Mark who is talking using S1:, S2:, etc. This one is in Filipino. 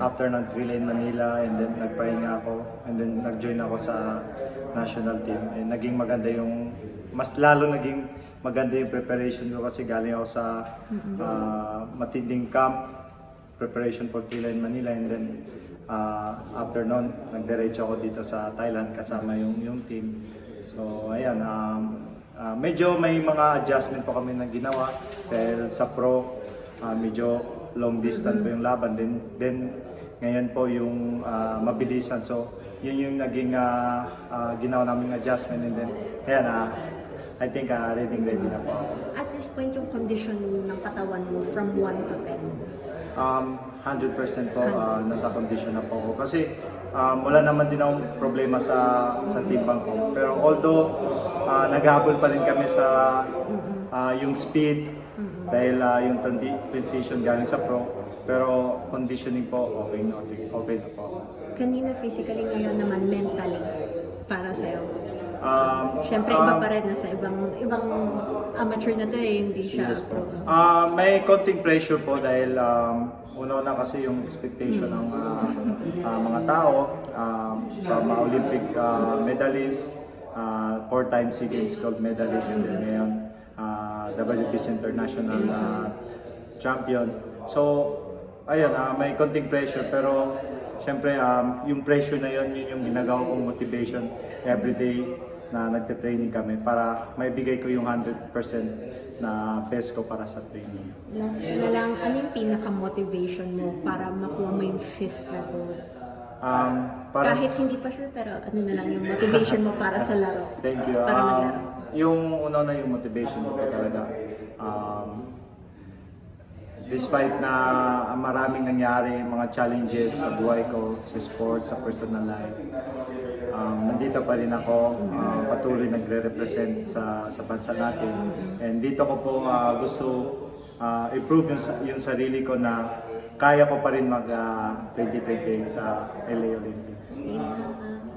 S1: after ng 3 Lane Manila, and then nagpahinga ako, and then nag-join ako sa national team. And naging maganda mas lalo naging maganda yung preparation ko kasi galing ako sa matinding camp, preparation for 3 Lane Manila, and then after nun, nagdiretso ako dito sa Thailand kasama yung team. So ayan, medyo may mga adjustment po kami na ginawa dahil sa pro, medyo long distance po yung laban. Then ngayon po yung mabilisan. So yun yung naging ginawa naming adjustment, and then ayan, I think ready na po ako.
S2: At this point, yung condition ng katawan mo from 1 to 10?
S1: 100% po nasa condition na po ako. Kasi wala naman din akong problema sa timbang ko. Pero although naghabol pa rin kami sa yung speed dahil yung transition galing sa pro, pero conditioning po okay na po.
S2: Kanina physically, ngayon naman mentally para sa'yo? Siyempre iba
S1: Um,
S2: pa rin, nasa ibang amateur na to hindi siya pro.
S1: May konting pressure po dahil una kasi yung expectation ng mga tao, from Olympic medalist, 4-time SEA Games gold medalist, and then ngayon WBC International champion. So ayun, may konting pressure, pero siyempre yung pressure na yun yung ginagawa kong motivation everyday na nagte-training kami para maibigay ko yung 100% na best ko para sa training.
S2: Last na lang, ano yung pinaka-motivation mo para makuha mo yung 5th na gold? Kahit hindi pa sure, pero ano na lang yung motivation mo para sa laro?
S1: Thank you.
S2: Para maglaro.
S1: Yung una na yung motivation ko talaga. Despite na maraming nangyari, mga challenges sa buhay ko, sa sports, sa personal life, nandito pa rin ako, patuloy nagre-represent sa bansa natin. And dito ko po gusto improve yung sarili ko na kaya ko pa rin mag 2028 sa LA Olympics.
S2: Yeah.